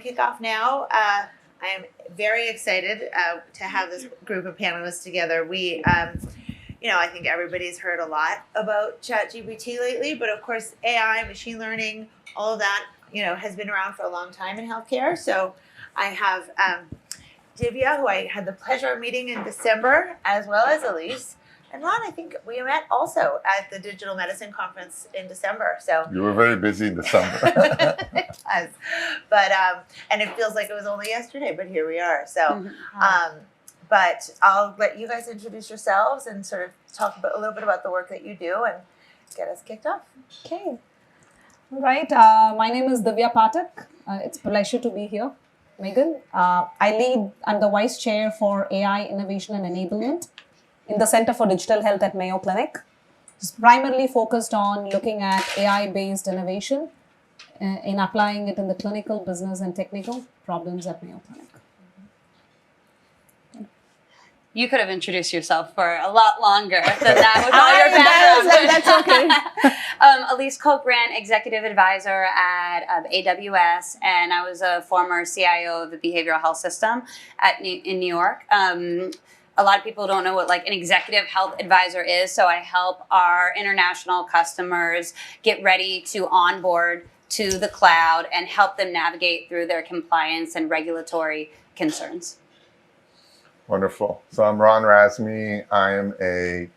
kick off now. I am very excited to have this group of panelists together. We, I think everybody's heard a lot about ChatGPT lately, but of course, AI, machine learning, all of that, has been around for a long time in healthcare. So I have Divya, who I had the pleasure of meeting in December, as well as Elise. And Ron, I think we met also at the Digital Medicine Conference in December. So you were very busy in December. It was. But and it feels like it was only yesterday, but here we are. So but I'll let you guys introduce yourselves and sort of talk a little bit about the work that you do and get us kicked off. Okay. All right. My name is Divya Pathak. It's a pleasure to be here, Megan. I'm the Vice Chair for AI Innovation and Enablement in the Center for Digital Health at Mayo Clinic. It's primarily focused on looking at AI-based innovation in applying it in the clinical, business, and technical problems at Mayo Clinic. You could have introduced yourself for a lot longer than that with all your background. That's okay. Elise Cochran, Executive Advisor at AWS, and I was a former CIO of the Behavioral Health System in New York. A lot of people don't know what an executive health advisor is, so I help our international customers get ready to onboard to the cloud and help them navigate through their compliance and regulatory concerns. Wonderful. So I'm Ron Razmi. I am a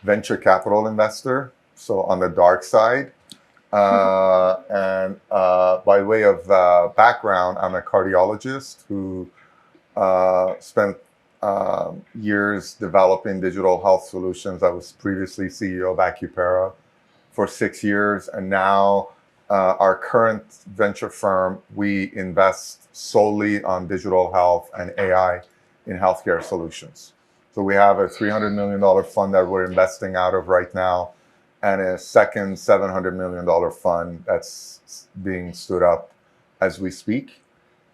venture capital investor, so on the dark side. And by way of background, I'm a cardiologist who spent years developing digital health solutions. I was previously CEO of Acupera for 6 years, and now our current venture firm, we invest solely on digital health and AI in healthcare solutions. So we have a $300 million fund that we're investing out of right now, and a second $700 million fund that's being stood up as we speak.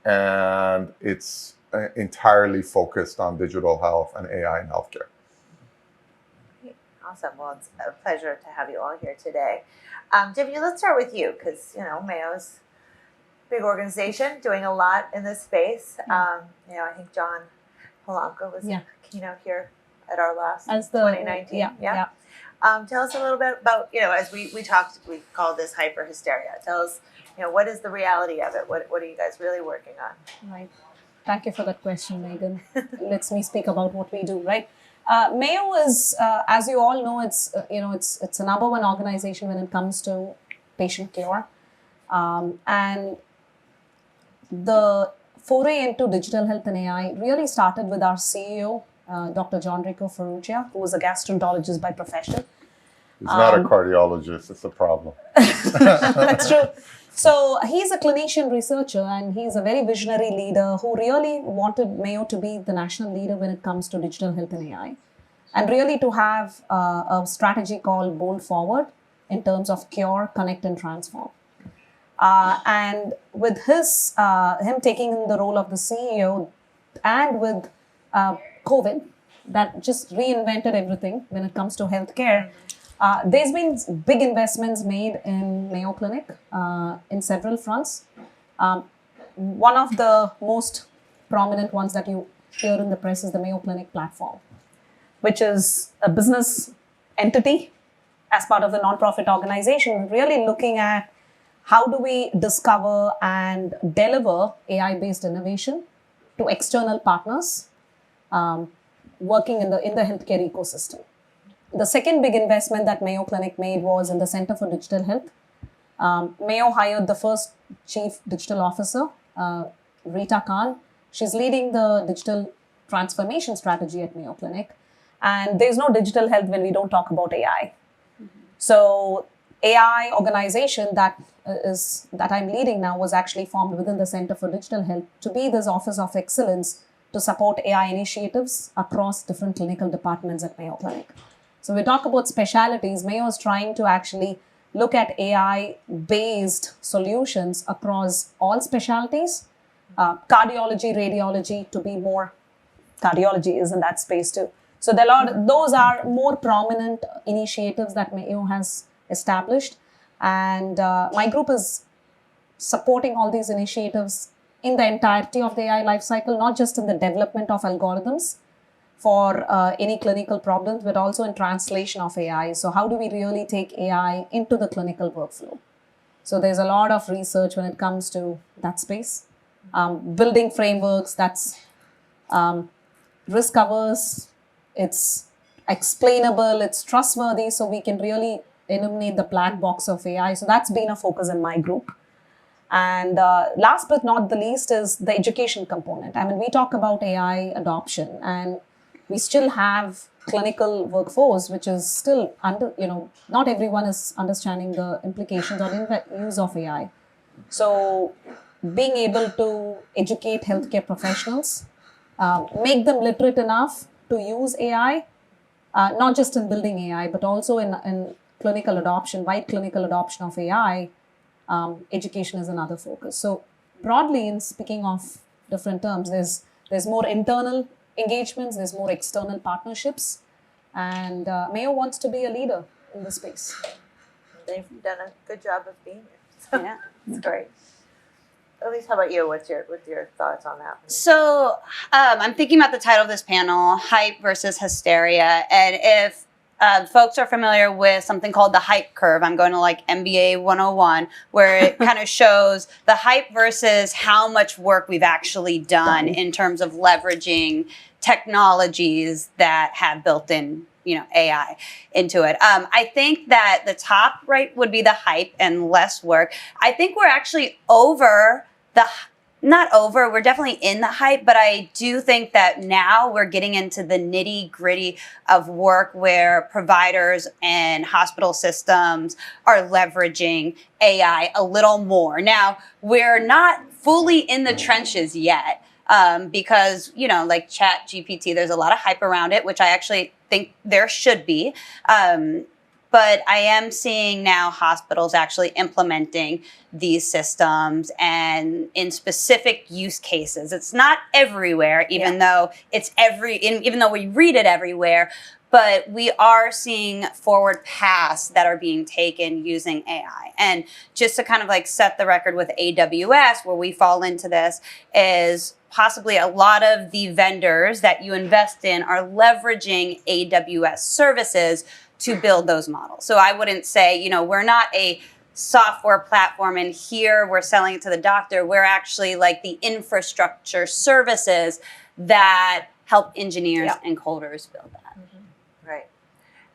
And it's entirely focused on digital health and AI in healthcare. Awesome. Well, it's a pleasure to have you all here today. Divya, let's start with you because, Mayo's a big organization doing a lot in this space. I think John Polanco was keynote here at our last 2019. Yeah. Tell us a little bit about, as we talked, we called this hysteria. Tell us, what is the reality of it? What are you guys really working on? Right. Thank you for that question, Megan. Lets me speak about what we do, right? Mayo is, as you all know, it's a number one organization when it comes to patient care. And the foray into digital health and AI really started with our CEO, Dr. John Rico Ferrugia, who was a gastroenterologist by profession. He's not a cardiologist, it's a problem. That's true. So he's a clinician researcher and he's a very visionary leader who really wanted Mayo to be the national leader when it comes to digital health and AI. And really to have a strategy called Bold Forward in terms of cure, connect, and transform. And with him taking the role of the CEO and with COVID, that just reinvented everything when it comes to healthcare. There's been big investments made in Mayo Clinic in several fronts. One of the most prominent ones that you hear in the press is the Mayo Clinic platform, which is a business entity as part of the nonprofit organization, really looking at how do we discover and deliver AI-based innovation to external partners working in the healthcare ecosystem. The second big investment that Mayo Clinic made was in the Center for Digital Health. Mayo hired the first Chief Digital Officer, Rita Khan. She's leading the digital transformation strategy at Mayo Clinic. And there's no digital health when we don't talk about AI. So AI organization that I'm leading now was actually formed within the Center for Digital Health to be this Office of Excellence to support AI initiatives across different clinical departments at Mayo Clinic. So we talk about specialties. Mayo is trying to actually look at AI-based solutions across all specialties. Cardiology, radiology, to be more, cardiology is in that space too. So those are more prominent initiatives that Mayo has established. And my group is supporting all these initiatives in the entirety of the AI lifecycle, not just in the development of algorithms for any clinical problems, but also in translation of AI. So how do we really take AI into the clinical workflow? So there's a lot of research when it comes to that space. Building frameworks that's risk averse, it's explainable, it's trustworthy, so we can really eliminate the black box of AI. So that's been a focus in my group. And last but not the least is the education component. I mean, we talk about AI adoption, and we still have clinical workforce, which is still not everyone is understanding the implications or use of AI. So being able to educate healthcare professionals, make them literate enough to use AI, not just in building AI, but also in clinical adoption, wide clinical adoption of AI. Education is another focus. So broadly, in speaking of different terms, there's more internal engagements, there's more external partnerships, and Mayo wants to be a leader in the space. They've done a good job of being it. So Yeah. it's great. Elise, how about you? What's your thoughts on that? So I'm thinking about the title of this panel, Hype versus Hysteria. And if folks are familiar with something called the hype curve, I'm going to like MBA 101, where it kind of shows the hype versus how much work we've actually done in terms of leveraging technologies that have built in AI into it. I think that the top right would be the hype and less work. I think we're actually we're definitely in the hype, but I do think that now we're getting into the nitty gritty of work where providers and hospital systems are leveraging AI a little more. Now, we're not fully in the trenches yet. Because, like ChatGPT, there's a lot of hype around it, which I actually think there should be. But I am seeing now hospitals actually implementing these systems and in specific use cases. It's not everywhere, even though even though we read it everywhere. But we are seeing forward paths that are being taken using AI. And just to kind of like set the record with AWS, where we fall into this, is possibly a lot of the vendors that you invest in are leveraging AWS services to build those models. So I wouldn't say, we're not a software platform and here we're selling it to the doctor. We're actually like the infrastructure services that help engineers and coders build that. Right.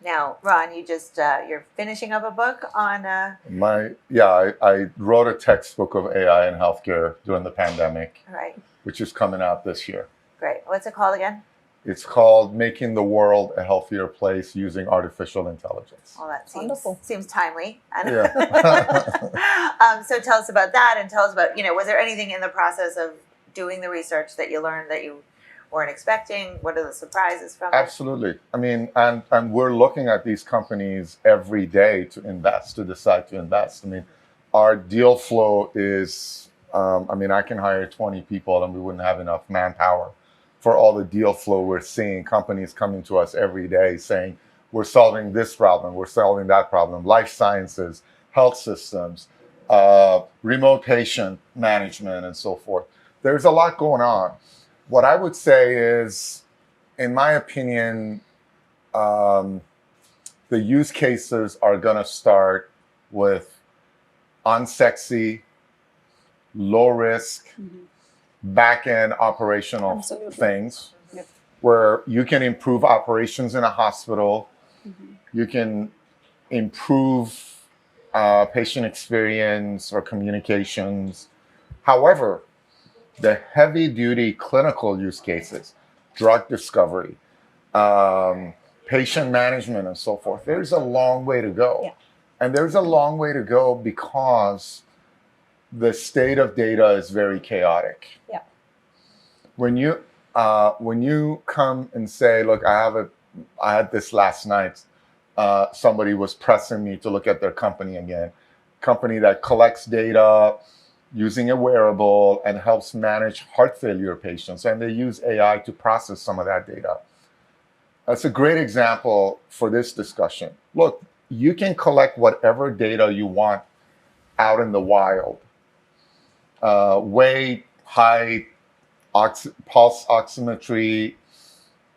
Now, Ron, you just you're finishing up a book on I wrote a textbook of AI in healthcare during the pandemic, right, which is coming out this year. Great. What's it called again? It's called Making the World a Healthier Place Using Artificial Intelligence. Well, that Wonderful. Seems timely. Yeah. So tell us about that, and tell us about, was there anything in the process of doing the research that you learned that you weren't expecting? What are the surprises from it? Absolutely. I mean, and we're looking at these companies every day to decide to invest. I mean, our deal flow is, I can hire 20 people and we wouldn't have enough manpower for all the deal flow we're seeing. Companies coming to us every day saying, we're solving this problem, we're solving that problem, life sciences, health systems, remote patient management, and so forth. There's a lot going on. What I would say is, in my opinion, the use cases are going to start with unsexy, low risk, back-end operational things where you can improve operations in a hospital, you can improve patient experience or communications. However, the heavy-duty clinical use cases, drug discovery, patient management, and so forth, there's a long way to go. Yeah. And there's a long way to go because the state of data is very chaotic. Yeah. When you come and say, look, I had this last night, somebody was pressing me to look at their company again, company that collects data using a wearable and helps manage heart failure patients. And they use AI to process some of that data. That's a great example for this discussion. Look, you can collect whatever data you want out in the wild. Weigh height, pulse oximetry,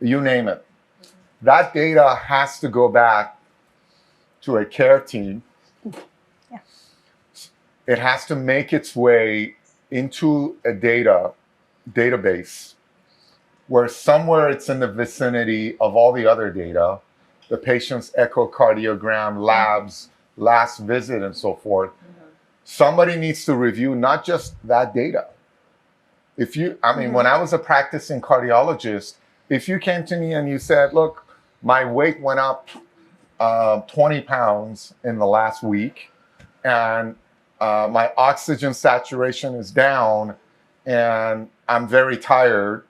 you name it. That data has to go back to a care team. Yeah. It has to make its way into a database where somewhere it's in the vicinity of all the other data, the patient's echocardiogram, labs, last visit, and so forth. Somebody needs to review not just that data. When I was a practicing cardiologist, if you came to me and you said, look, my weight went up 20 pounds in the last week, and my oxygen saturation is down, and I'm very tired,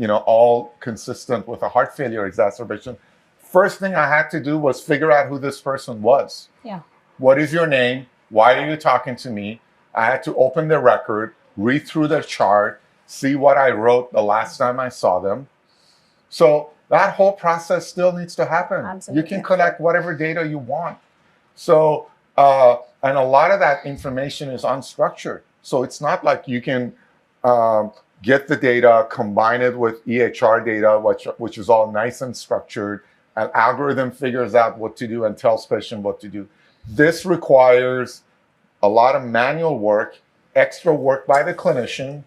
all consistent with a heart failure exacerbation. First thing I had to do was figure out who this person was. Yeah. What is your name? Why are you talking to me? I had to open the record, read through the chart, see what I wrote the last time I saw them. So that whole process still needs to happen. Absolutely. You can collect whatever data you want. So, and a lot of that information is unstructured. So it's not like you can get the data, combine it with EHR data, which is all nice and structured. An algorithm figures out what to do and tells patient what to do. This requires a lot of manual work, extra work by the clinician.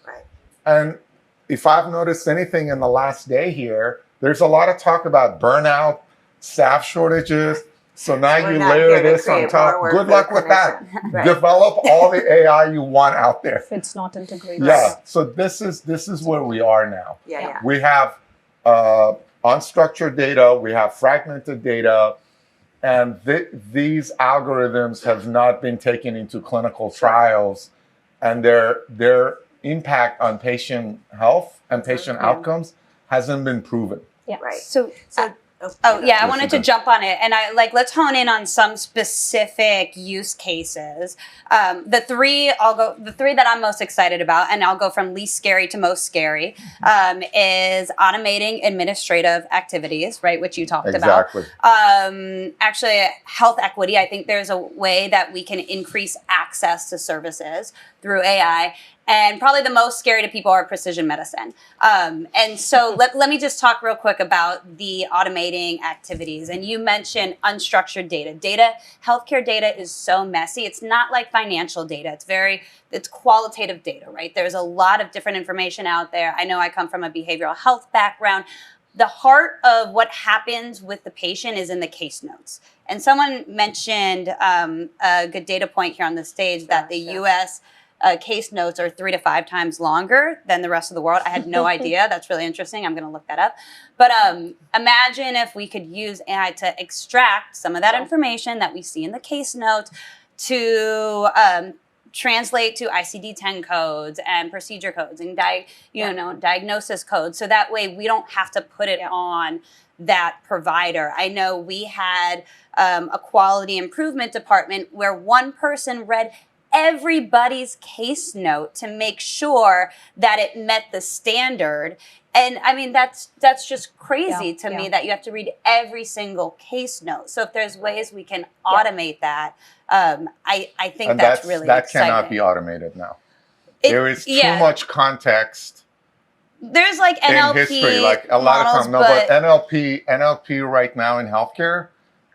Right. And if I've noticed anything in the last day here, there's a lot of talk about burnout, staff shortages. So now We're you not layer here to this on create top. more work Good for luck the with that. clinician. Right. Develop all the AI you want out there. If it's not integrated. Yeah. So this is where we are now. Yeah. We have unstructured data, we have fragmented data, and these algorithms have not been taken into clinical trials, and their impact on patient health and patient outcomes hasn't been proven. Yeah. Right. So I I wanted to jump on it, and let's hone in on some specific use cases. The three that I'm most excited about, and I'll go from least scary to most scary, is automating administrative activities, right, which you talked about. Actually, health equity. I think there's a way that we can increase access to services through AI. And probably the most scary to people are precision medicine. And so let me just talk real quick about the automating activities. And you mentioned unstructured data. Healthcare data is so messy. It's not like financial data. It's qualitative data, right? There's a lot of different information out there. I know I come from a behavioral health background. The heart of what happens with the patient is in the case notes. And someone mentioned a good data point here on the stage that the U.S. Case notes are 3 to 5 times longer than the rest of the world. I had no idea. That's really interesting. I'm going to look that up. But imagine if we could use AI to extract some of that information that we see in the case notes to translate to ICD-10 codes and procedure codes and diagnosis codes. So that way we don't have to put it on that provider. I know we had a quality improvement department where one person read everybody's case note to make sure that it met the standard. And I mean, that's just crazy to me that you have to read every single case note. So if there's ways we can automate that, I think that's really that exciting. cannot be automated now. There is too much context. There's like NLP in history, like a lot of times. No, but NLP right now in healthcare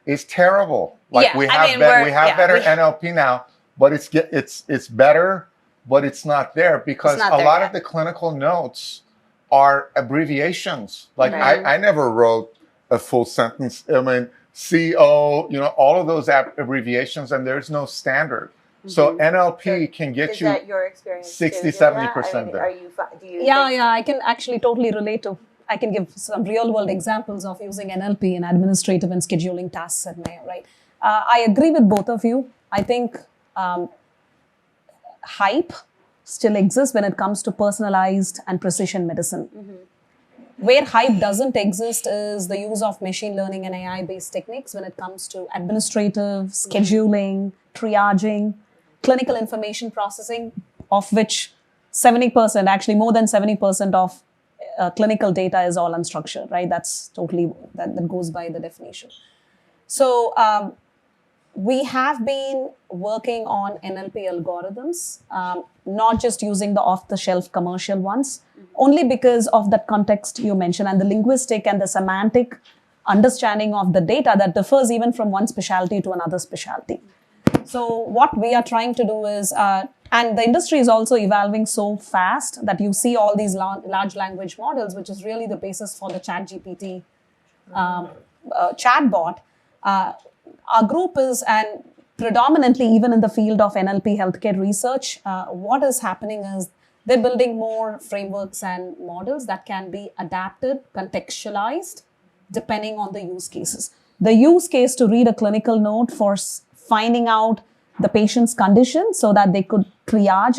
is terrible. Like we have better NLP now. But it's better, but it's not there because a lot of the clinical notes are abbreviations. Like I never wrote a full sentence. I mean, CO, all of those abbreviations, and there's no standard. So NLP can get you that your experience 60-70% there. I can actually totally relate to. I can give some real world examples of using NLP in administrative and scheduling tasks at Mayo, right? I agree with both of you. I think hype still exists when it comes to personalized and precision medicine. Where hype doesn't exist is the use of machine learning and AI-based techniques when it comes to administrative, scheduling, triaging, clinical information processing, of which 70%, actually more than 70% of clinical data is all unstructured, right? That's totally, that goes by the definition. So we have been working on NLP algorithms, not just using the off-the-shelf commercial ones, only because of that context you mentioned and the linguistic and the semantic understanding of the data that differs even from one specialty to another specialty. So what we are trying to do is, and the industry is also evolving so fast that you see all these large language models, which is really the basis for the ChatGPT chatbot. Our group is, and predominantly even in the field of NLP healthcare research, what is happening is they're building more frameworks and models that can be adapted, contextualized, depending on the use cases. The use case to read a clinical note for finding out the patient's condition so that they could triage,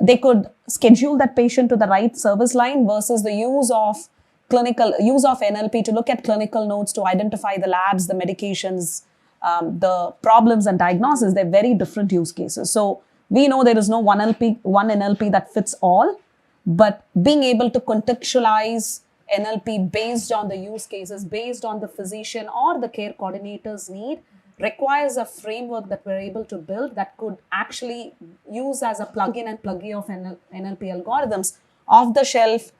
they could schedule that patient to the right service line versus the use of NLP to look at clinical notes to identify the labs, the medications, the problems and diagnosis. They're very different use cases. So we know there is no one NLP that fits all, but being able to contextualize NLP based on the use cases, based on the physician or the care coordinator's need, requires a framework that we're able to build that could actually use as a plug-in and plug-in of NLP algorithms, off-the-shelf,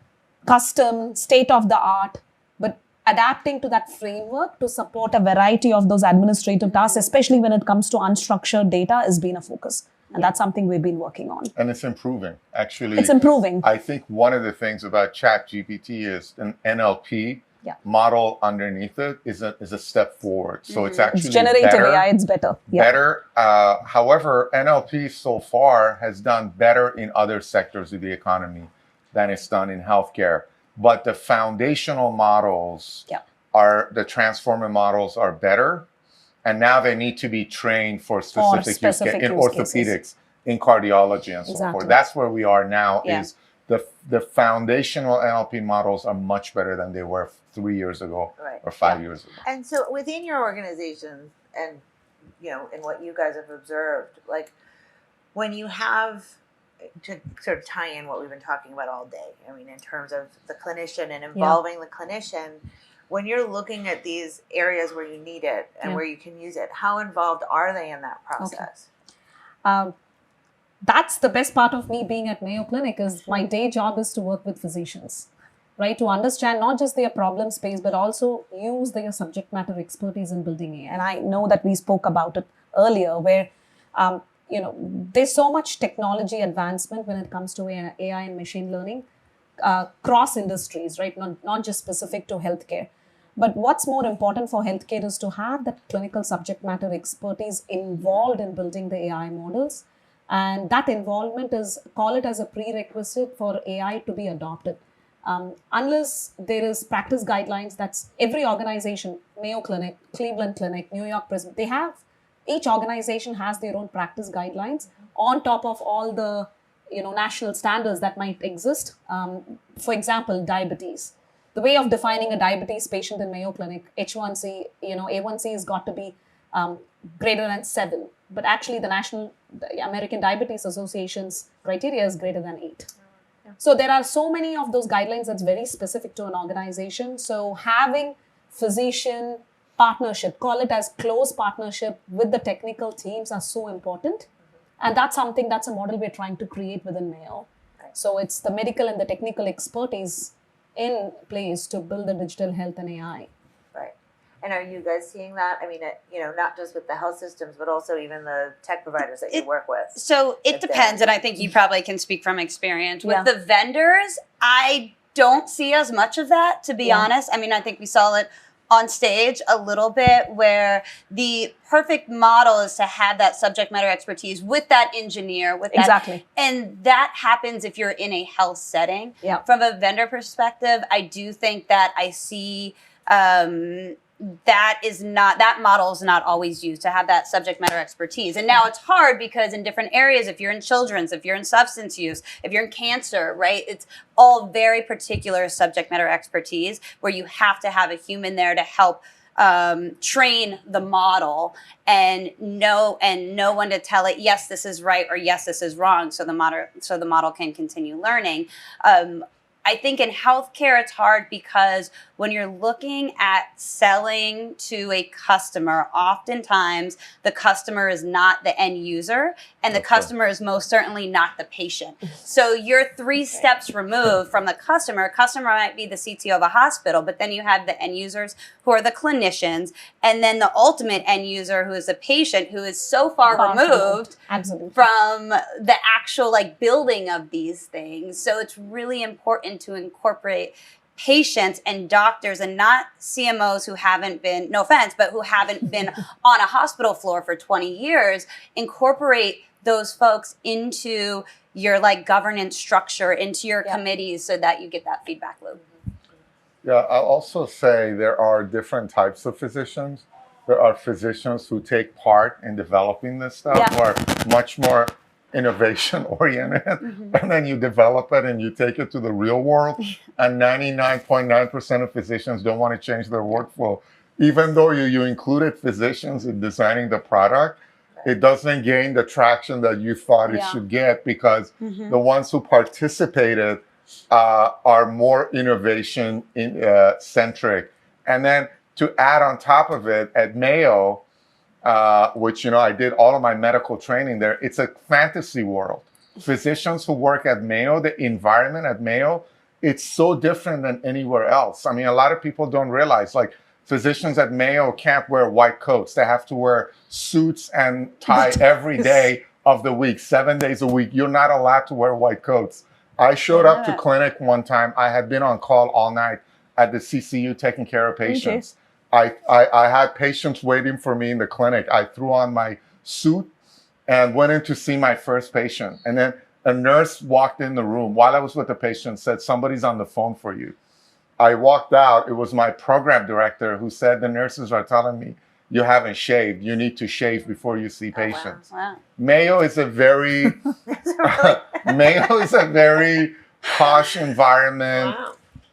custom, state-of-the-art, but adapting to that framework to support a variety of those administrative tasks, especially when it comes to unstructured data, has been a focus. And that's something we've been working on. And it's improving, actually. It's improving. I think one of the things about ChatGPT is an NLP model underneath it is a step forward. So it's actually it's generative better, AI, it's better. Better. However, NLP so far has done better in other sectors of the economy than it's done in healthcare. But the foundational models the transformer models are better. And now they need to be trained for specific use cases in orthopedics, in cardiology, and so forth. That's where we are now. Is the foundational NLP models are much better than they were 3 years ago or 5 years ago. And so within your organization, and in what you guys have observed, like when you have to sort of tie in what we've been talking about all day, I mean, in terms of the clinician and involving the clinician. When you're looking at these areas where you need it and where you can use it, how involved are they in that process? That's the best part of me being at Mayo Clinic is my day job is to work with physicians, right? To understand not just their problem space, but also use their subject matter expertise in building AI. And I know that we spoke about it earlier where, there's so much technology advancement when it comes to AI and machine learning. Cross industries, right? Not just specific to healthcare. But what's more important for healthcare is to have that clinical subject matter expertise involved in building the AI models. And that involvement call it as a prerequisite for AI to be adopted. Unless there is practice guidelines, that's every organization, Mayo Clinic, Cleveland Clinic, New York Prison, each organization has their own practice guidelines on top of all the national standards that might exist. For example, diabetes. The way of defining a diabetes patient in Mayo Clinic, H1C, A1C has got to be greater than 7. But actually the American Diabetes Association's criteria is greater than 8. So there are so many of those guidelines that's very specific to an organization. So having physician partnership, call it as close partnership with the technical teams are so important. And that's a model we're trying to create within Mayo. Right. So it's the medical and the technical expertise in place to build the digital health and AI. Right. And are you guys seeing that? I mean, not just with the health systems, but also even the tech providers that you work with. So it depends. And I think you probably can speak from experience. With the vendors, I don't see as much of that, to be honest. I mean, I think we saw it on stage a little bit where the perfect model is to have that subject matter expertise with that engineer, with that. And that happens if you're in a health setting. Yeah. From a vendor perspective, I do think that I see that model is not always used to have that subject matter expertise. And now it's hard because in different areas, if you're in children's, if you're in substance use, if you're in cancer, right, it's all very particular subject matter expertise where you have to have a human there to help train the model and know when to tell it, yes, this is right, or yes, this is wrong. So the model can continue learning. I think in healthcare, it's hard because when you're looking at selling to a customer, oftentimes the customer is not the end user and the customer is most certainly not the patient. So you're 3 steps removed from the customer. Customer might be the CTO of a hospital, but then you have the end users who are the clinicians, and then the ultimate end user who is the patient, who is so far removed Absolutely. from the actual like building of these things. So it's really important to incorporate patients and doctors and not CMOs who haven't been, no offense, but who haven't been on a hospital floor for 20 years, incorporate those folks into your like governance structure, into your committees so that you get that feedback loop. Yeah, I'll also say there are different types of physicians. There are physicians who take part in developing this stuff, who are much more innovation oriented, and then you develop it and you take it to the real world. And 99.9% of physicians don't want to change their workflow. Even though you included physicians in designing the product, it doesn't gain the traction that you thought it should get, because the ones who participated are more innovation centric. And then to add on top of it, at Mayo, which, I did all of my medical training there, it's a fantasy world. Physicians who work at Mayo, the environment at Mayo, it's so different than anywhere else. I mean, a lot of people don't realize, like, physicians at Mayo can't wear white coats. They have to wear suits and tie every day of the week, 7 days a week. You're not allowed to wear white coats. I showed up to clinic one time. I had been on call all night at the CCU taking care of patients. I had patients waiting for me in the clinic. I threw on my suit and went in to see my first patient. And then a nurse walked in the room while I was with the patient, said, "Somebody's on the phone for you." I walked out. It was my program director who said, "The nurses are telling me you haven't shaved. You need to shave before you see patients." Wow. Mayo is a very Mayo is a very posh environment.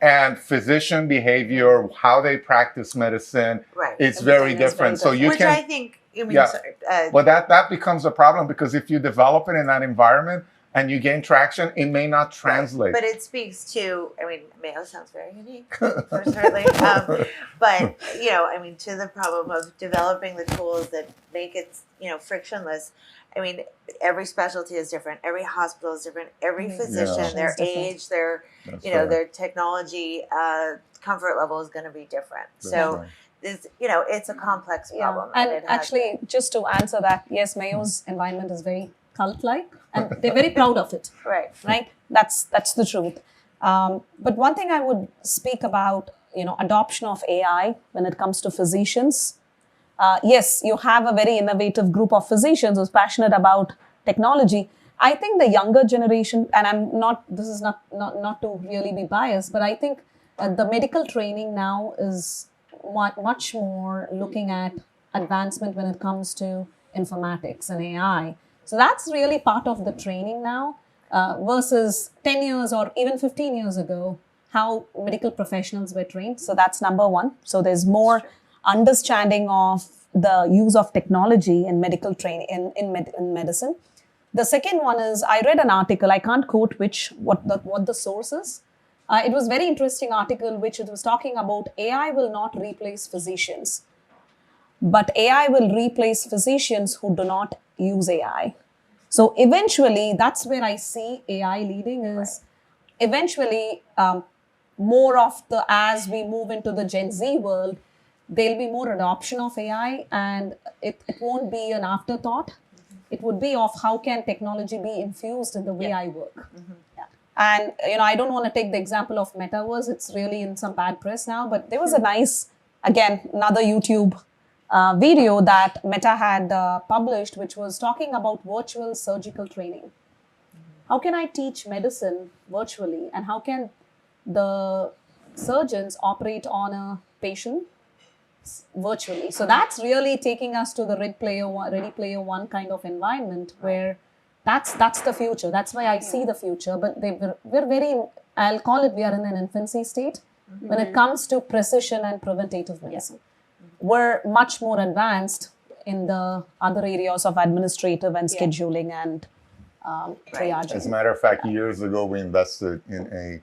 And physician behavior, how they practice medicine, it's very different. So you Which can, I think, sorry. well, that becomes a problem, because if you develop it in that environment and you gain traction, it may not translate. But it speaks to, Mayo sounds very unique, certainly. But, to the problem of developing the tools that make it, frictionless. Every specialty is different. Every hospital is different. Every physician, their age, their, their technology comfort level is going to be different. So, it's a complex problem. And actually, just to answer that, yes, Mayo's environment is very cult-like, and they're very proud of it. Right. That's the truth. But one thing I would speak about, adoption of AI when it comes to physicians. Yes, you have a very innovative group of physicians who's passionate about technology. I think the younger generation, and this is not to really be biased, but I think the medical training now is much more looking at advancement when it comes to informatics and AI. So that's really part of the training now, versus 10 years or even 15 years ago, how medical professionals were trained. So that's number one. So there's more understanding of the use of technology in medical training in medicine. The second one is, I read an article, I can't quote what the source is. It was a very interesting article, which it was talking about AI will not replace physicians, but AI will replace physicians who do not use AI. So eventually, that's where I see AI leading is eventually more of as we move into the Gen Z world, there'll be more adoption of AI, and it won't be an afterthought. It would be of how can technology be infused in the way I work. And, I don't want to take the example of metaverse. It's really in some bad press now, but there was a nice, again, another YouTube video that Meta had published, which was talking about virtual surgical training. How can I teach medicine virtually, and how can the surgeons operate on a patient virtually? So that's really taking us to the Ready Player One kind of environment, where that's the future. That's why I see the future. But we're very, I'll call it, we are in an infancy state when it comes to precision and preventative medicine. We're much more advanced in the other areas of administrative and scheduling and triaging. As a matter of fact, years ago, we invested in a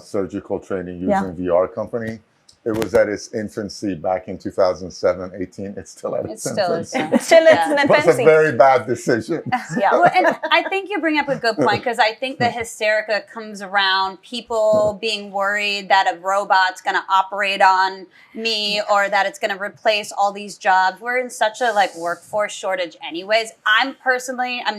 surgical training Yeah. using VR company. It was at its infancy back in 2007, 18. It's still at its It still is. infancy. Still, it's Yeah. an It was a fancy. very bad decision. Yeah. Well, and I think you bring up a good point because I think the hysterica comes around people being worried that a robot's going to operate on me or that it's going to replace all these jobs. We're in such a workforce shortage anyways. I'm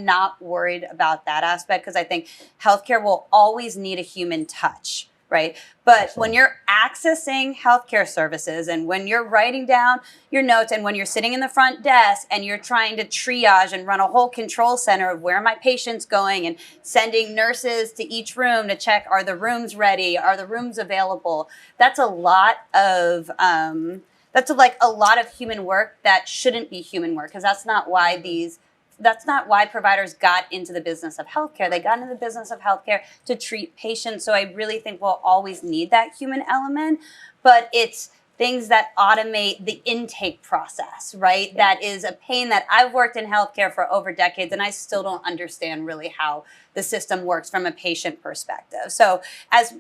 not worried about that aspect because I think healthcare will always need a human touch. Right. But when you're accessing healthcare services and when you're writing down your notes and when you're sitting in the front desk and you're trying to triage and run a whole control center of where are my patients going and sending nurses to each room to check, are the rooms ready? Are the rooms available? That's a lot of a lot of human work that shouldn't be human work because that's not why providers got into the business of healthcare. They got into the business of healthcare to treat patients. So I really think we'll always need that human element, but it's things that automate the intake process, right? Yeah. That is a pain that I've worked in healthcare for over decades, and I still don't understand really how the system works from a patient perspective. So as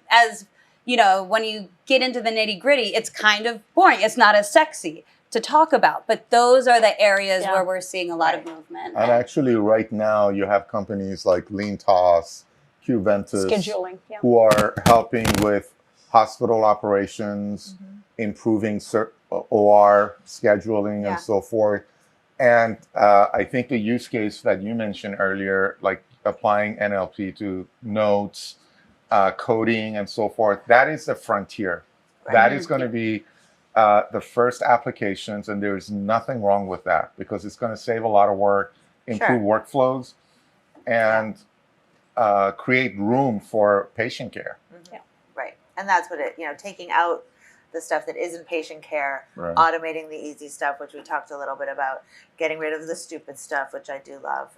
when you get into the nitty gritty, it's kind of boring. It's not as sexy to talk about, but those are the areas where we're seeing a lot of movement. And actually right now you have companies like LeanTOS, Qventus, Scheduling, who are helping with hospital operations, improving OR scheduling and so forth. And I think the use case that you mentioned earlier, like applying NLP to notes, coding and so forth, that is the frontier. Right. That is going to be the first applications, and there's nothing wrong with that because it's going to save a lot of work, improve workflows, and create room for patient care. Yeah, right. And that's what taking out the stuff that isn't patient care, automating the easy stuff, which we talked a little bit about, getting rid of the stupid stuff, which I do love.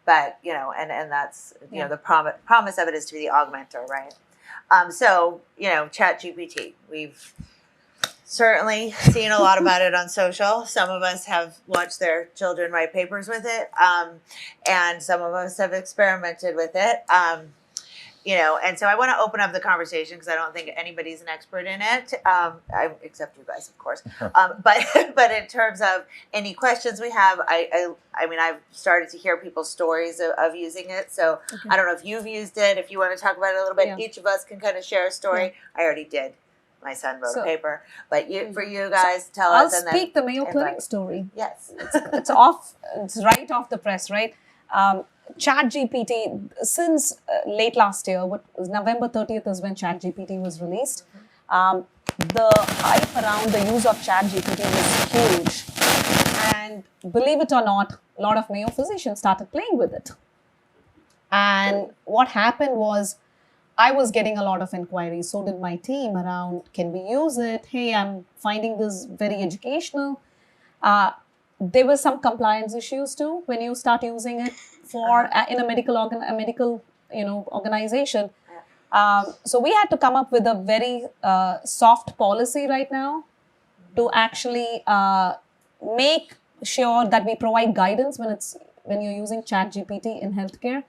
But and that's the promise of it is to be the augmenter, right? So ChatGPT, we've certainly seen a lot about it on social. Some of us have watched their children write papers with it, and some of us have experimented with it. And so I want to open up the conversation because I don't think anybody's an expert in it, except you guys, of course. But in terms of any questions we have, I mean, I've started to hear people's stories of using it. So I don't know if you've used it. If you want to talk about it a little bit, each of us can kind of share a story. I already did. My son wrote a paper, but for you guys, tell us. I'll speak the Mayo Clinic story. Yes, it's right off the press, right? ChatGPT, since late last year, what was November 30th is when ChatGPT was released. The hype around the use of ChatGPT was huge, and believe it or not, a lot of Mayo physicians started playing with it. And what happened was, I was getting a lot of inquiries, so did my team around, can we use it? Hey, I'm finding this very educational. There were some compliance issues too when you start using it for in a medical organization. So we had to come up with a very soft policy right now to actually make sure that we provide guidance when you're using ChatGPT in healthcare.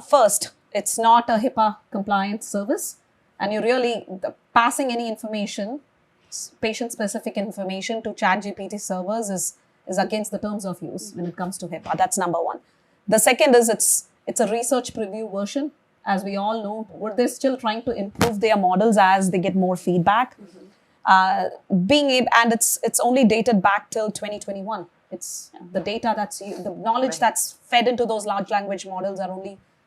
First, it's not a HIPAA compliant service, and you're really passing any information, patient-specific information to ChatGPT servers is against the terms of use when it comes to HIPAA. That's number one. The second is it's a research preview version. As we all know, they're still trying to improve their models as they get more feedback. And it's only dated back till 2021. It's the data the knowledge that's fed into those large language models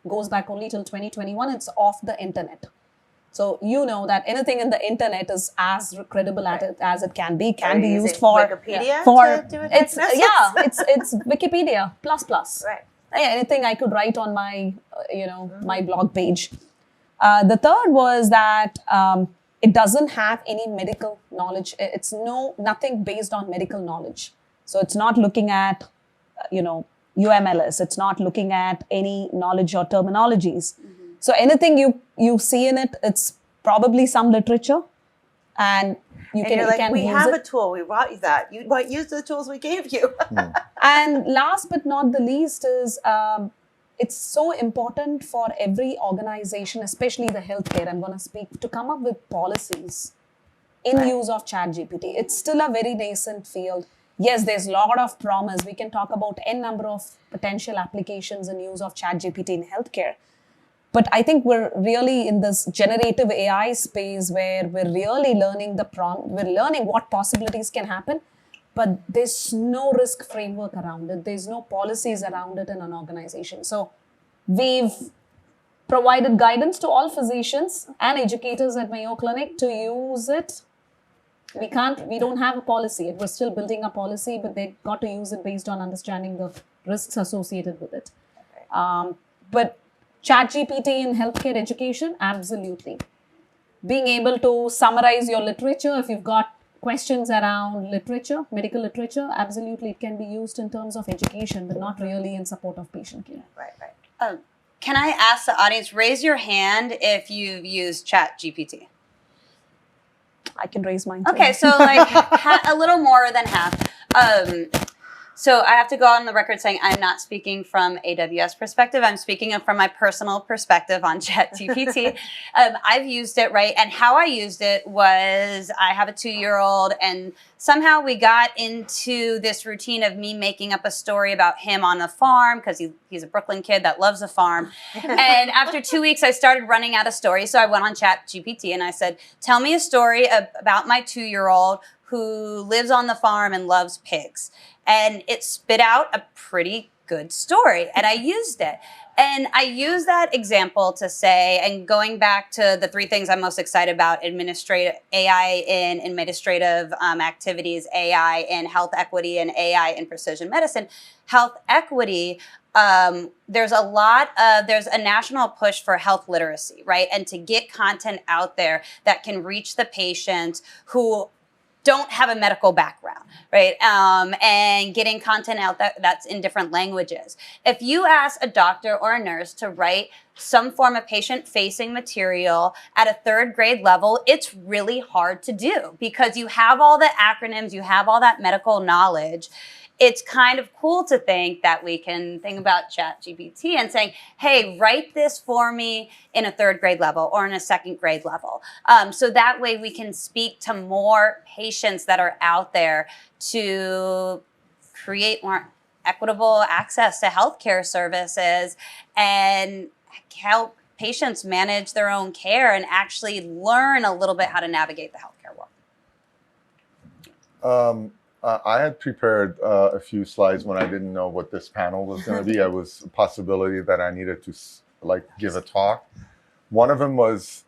goes back only till 2021. It's off the internet. So that anything in the internet is as credible as it can be used for Wikipedia to do a diagnosis? It's Wikipedia plus. Right. Anything I could write on my my blog page. The third was that it doesn't have any medical knowledge. It's nothing based on medical knowledge. So it's not looking at UMLS. It's not looking at any knowledge or terminologies. So anything you see in it, it's probably some literature, and you can have use a tool. We brought you that. You use the tools we gave you. And last but not the least is it's so important for every organization, especially the healthcare, I'm going to speak, to come up with policies in use of ChatGPT. It's still a very nascent field. Yes, there's a lot of promise. We can talk about n number of potential applications and use of ChatGPT in healthcare. But I think we're really in this generative AI space where we're really learning we're learning what possibilities can happen, but there's no risk framework around it. There's no policies around it in an organization. So we've provided guidance to all physicians and educators at Mayo Clinic to use it. We don't have a policy. We're still building a policy, but they got to use it based on understanding the risks associated with it. But ChatGPT in healthcare education, absolutely. Being able to summarize your literature, if you've got questions around literature, medical literature, absolutely it can be used in terms of education, but not really in support of patient care. Right. Can I ask the audience, raise your hand if you've used ChatGPT? I can raise mine too. Okay, so like a little more than half. So I have to go on the record saying I'm not speaking from AWS perspective. I'm speaking from my personal perspective on ChatGPT. I've used it, right? And how I used it was I have a 2-year-old, and somehow we got into this routine of me making up a story about him on the farm because he's a Brooklyn kid that loves a farm. And after 2 weeks, I started running out of stories. So I went on ChatGPT and I said, tell me a story about my 2-year-old who lives on the farm and loves pigs. And it spit out a pretty good story. And I used it. And I use that example to say, and going back to the 3 things I'm most excited about, administrative AI in administrative activities, AI in health equity, and AI in precision medicine. Health equity, there's a national push for health literacy, right? And to get content out there that can reach the patient who don't have a medical background, right? And getting content out that's in different languages. If you ask a doctor or a nurse to write some form of patient-facing material at a 3rd grade level, it's really hard to do because you have all the acronyms, you have all that medical knowledge. It's kind of cool to think that we can think about ChatGPT and saying, hey, write this for me in a 3rd grade level or in a 2nd grade level. So that way we can speak to more patients that are out there to create more equitable access to healthcare services and help patients manage their own care and actually learn a little bit how to navigate the healthcare world. I had prepared a few slides when I didn't know what this panel was going to be. It was a possibility that I needed to give a talk. One of them was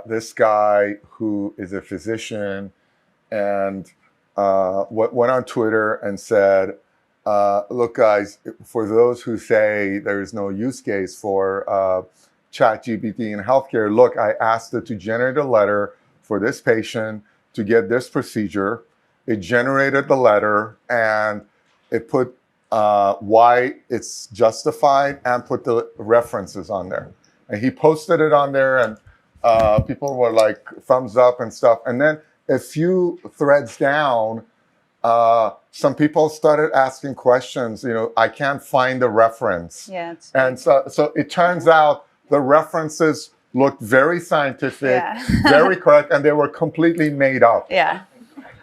this guy who is a physician and went on Twitter and said, look, guys, for those who say there is no use case for ChatGPT in healthcare, look, I asked it to generate a letter for this patient to get this procedure. It generated the letter and it put why it's justified and put the references on there. And he posted it on there and people were like thumbs up and stuff. And then a few threads down, some people started asking questions, I can't find the reference. Yeah. And so it turns out the references looked very scientific, very correct, and they were completely made up. Yeah.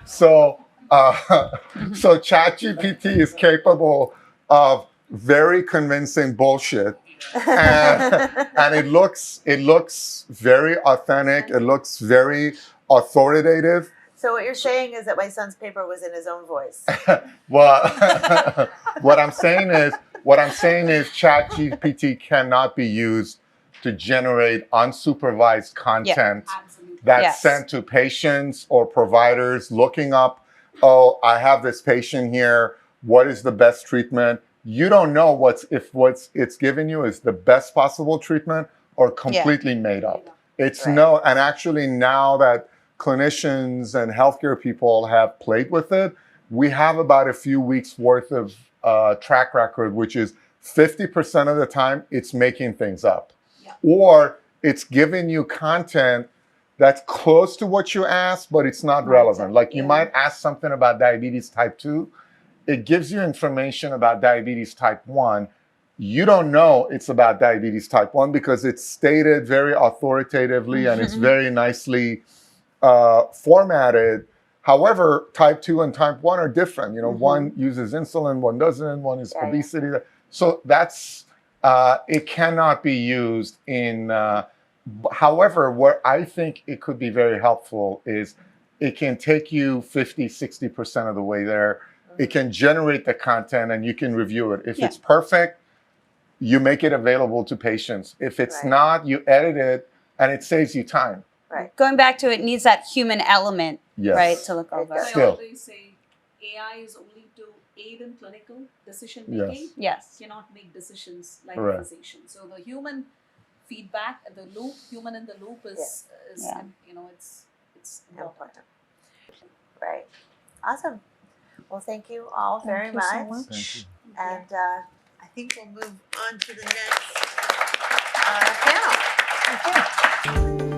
So ChatGPT is capable of very convincing bullshit, and it looks very authentic. It looks very authoritative. So what you're saying is that my son's paper was in his own voice. Well, what I'm saying is ChatGPT cannot be used to generate unsupervised content. That's sent to patients or providers looking up, oh, I have this patient here. What is the best treatment? You don't know what's it's given you is the best possible treatment or completely made up. It's and actually now that clinicians and healthcare people have played with it, we have about a few weeks worth of track record, which is 50% of the time it's making things up. Or it's giving you content that's close to what you asked, but it's not relevant. Like you might ask something about diabetes type 2. It gives you information about diabetes type 1. you don't know it's about diabetes type 1 because it's stated very authoritatively and it's very nicely formatted. However, type 2 and type 1 are different. One uses insulin, one doesn't, one is obesity. So that's, it cannot be used in, however, what I think it could be very helpful is it can take you 50, 60% of the way there. It can generate the content and you can review it. If it's perfect, you make it available to patients. If it's not, you edit it and it saves you time. Right. Going back to it needs that human element, right, to look over. I always say AI is only to aid in clinical decision making. Yes. Cannot make decisions like a physician. So the human feedback, the loop, human in the loop is it's important. Right. Awesome. Well, thank you all very much. Thank you so much. And I think we'll move on to the next panel. Okay.